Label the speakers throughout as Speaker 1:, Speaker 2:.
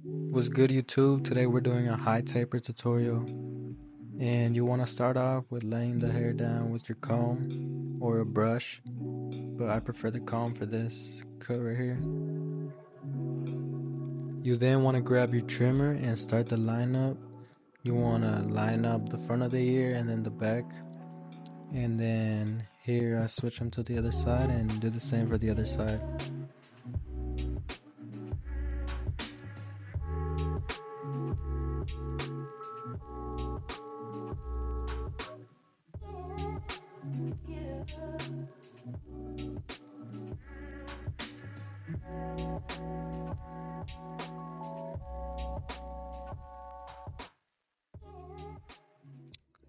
Speaker 1: What's good, YouTube? Today we're doing a high taper tutorial, and you want to start off with laying the hair down with your comb or a brush, but I prefer the comb for this cut right here. You then want to grab your trimmer and start the lineup. You want to line up the front of the ear and then the back, and then here I switch them to the other side and do the same for the other side.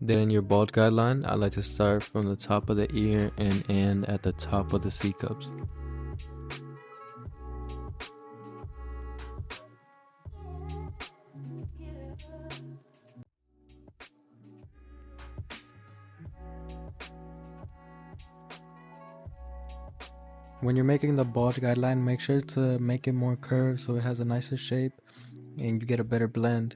Speaker 1: Then your bald guideline, I like to start from the top of the ear and end at the top of the C cups. When you're making the bald guideline, make sure to make it more curved so it has a nicer shape and you get a better blend.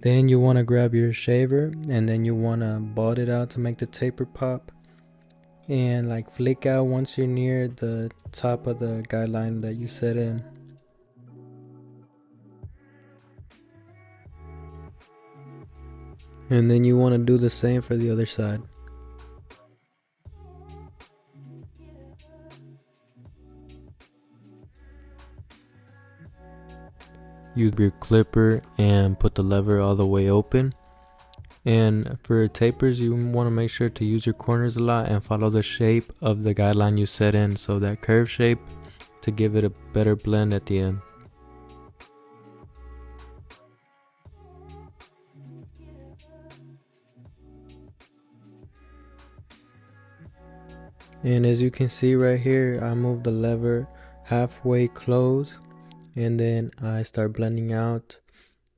Speaker 1: Then you want to grab your shaver and then you want to bald it out to make the taper pop and like flick out once you're near the top of the guideline that you set in. And then you want to do the same for the other side. Use your clipper and put the lever all the way open. And for tapers, you want to make sure to use your corners a lot and follow the shape of the guideline you set in, so that curve shape, to give it a better blend at the end. And as you can see right here, I move the lever halfway close and then I start blending out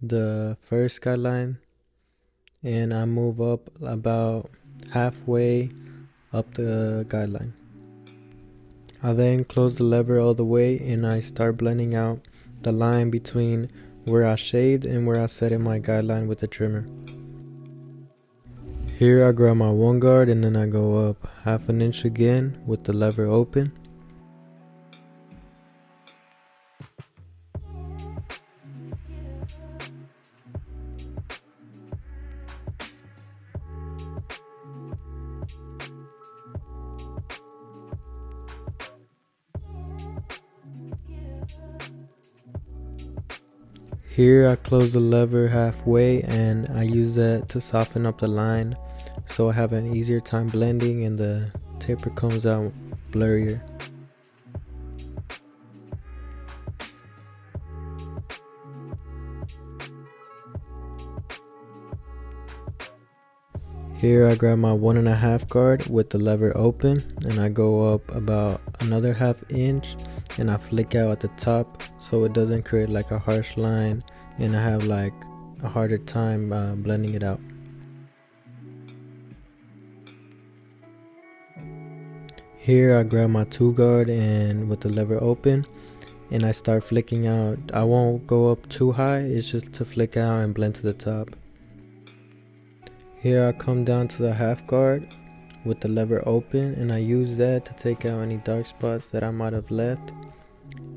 Speaker 1: the first guideline, and I move up about halfway up the guideline. I then close the lever all the way and I start blending out the line between where I shaved and where I set in my guideline with the trimmer. Here I grab my one guard and then I go up half an inch again with the lever open. Here I close the lever halfway and I use that to soften up the line so I have an easier time blending and the taper comes out blurrier. Here I grab my 1.5 guard with the lever open and I go up about another half inch and I flick out at the top so it doesn't create like a harsh line and I have like a harder time blending it out. Here I grab my 2 guard and with the lever open and I start flicking out. I won't go up too high, it's just to flick out and blend to the top. Here I come down to the half guard with the lever open and I use that to take out any dark spots that I might have left,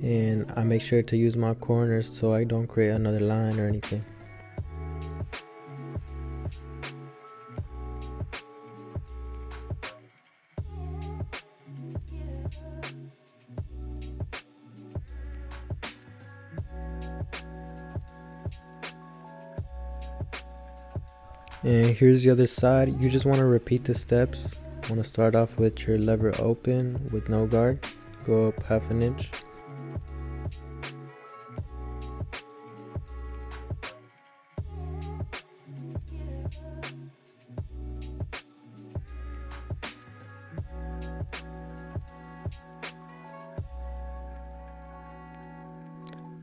Speaker 1: and I make sure to use my corners so I don't create another line or anything. And here's the other side. You just want to repeat the steps. You want to start off with your lever open with no guard, go up half an inch.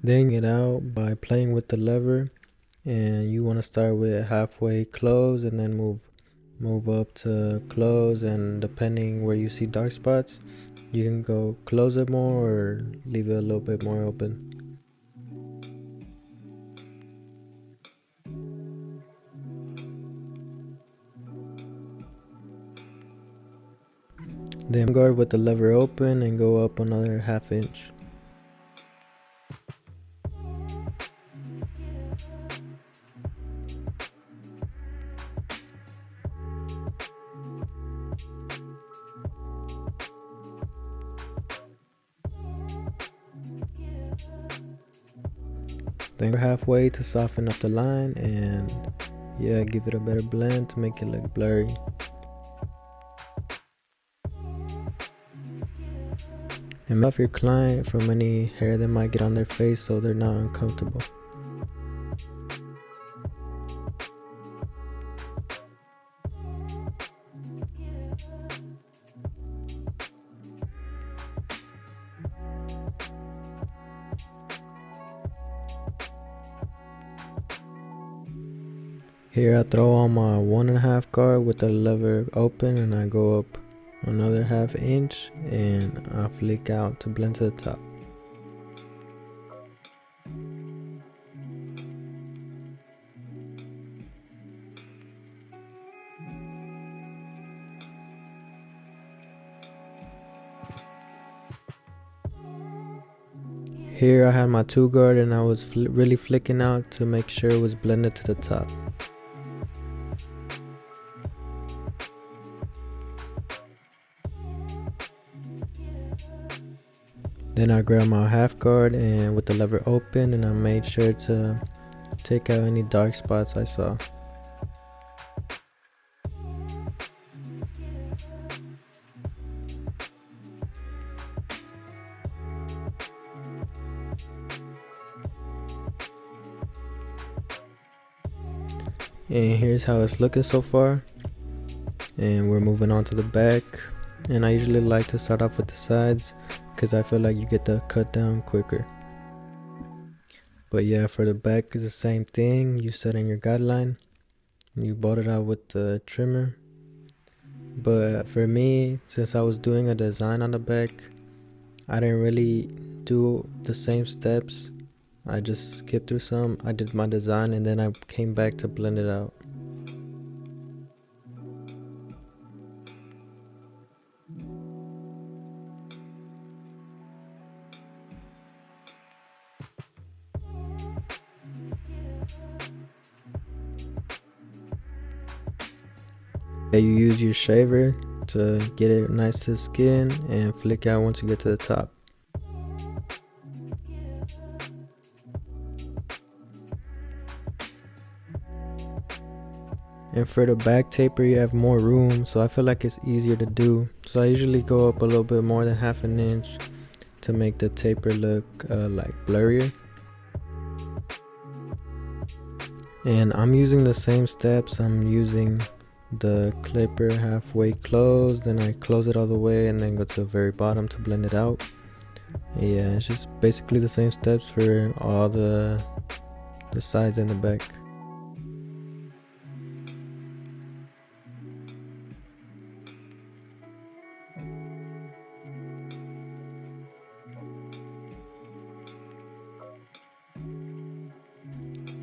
Speaker 1: Then get out by playing with the lever and you want to start with halfway close and then move up to close, and depending where you see dark spots, you can go close it more or leave it a little bit more open. Then guard with the lever open and go up another 1/2 inch. Then go halfway to soften up the line and yeah, give it a better blend to make it look blurry. And off your client from any hair that might get on their face so they're not uncomfortable. Here I throw on my 1.5 guard with the lever open, and I go up another 1/2 inch and I flick out to blend to the top. Here I had my 2 guard and I was really flicking out to make sure it was blended to the top. Then I grabbed my 1/2 guard and with the lever open, and I made sure to take out any dark spots I saw. And here's how it's looking so far. And we're moving on to the back. And I usually like to start off with the sides because I feel like you get the cut down quicker. But yeah, for the back is the same thing. You set in your guideline, you bought it out with the trimmer. But for me, since I was doing a design on the back, I didn't really do the same steps. I just skipped through some. I did my design and then I came back to blend it out. You use your shaver to get it nice to the skin and flick out once you get to the top. And for the back taper, you have more room, so I feel like it's easier to do. So I usually go up a little bit more than 1/2 inch to make the taper look like blurrier. And I'm using the same steps. I'm using the clipper halfway closed, then I close it all the way and then go to the very bottom to blend it out. Yeah, it's just basically the same steps for all the sides and the back.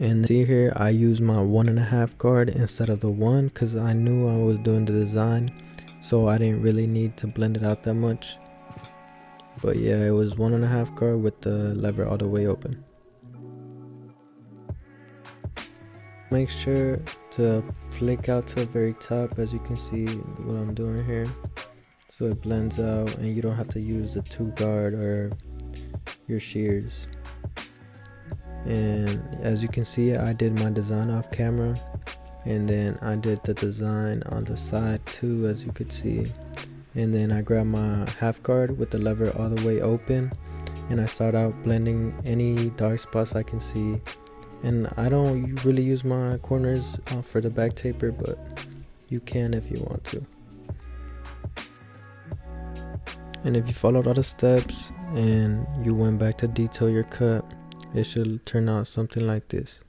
Speaker 1: And see here, I use my 1.5 guard instead of the 1 because I knew I was doing the design, so I didn't really need to blend it out that much. But yeah, it was 1.5 guard with the lever all the way open. Make sure to flick out to the very top, as you can see what I'm doing here, so it blends out and you don't have to use the 2 guard or your shears. And as you can see, I did my design off camera, and then I did the design on the side too, as you could see. And then I grabbed my 1/2 guard with the lever all the way open, and I start out blending any dark spots I can see. And I don't really use my corners for the back taper, but you can if you want to. And if you followed all the steps and you went back to detail your cut, it should turn out something like this.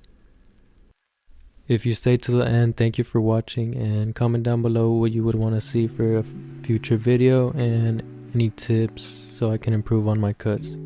Speaker 1: If you stayed to the end, thank you for watching, and comment down below what you would want to see for a future video and any tips so I can improve on my cuts.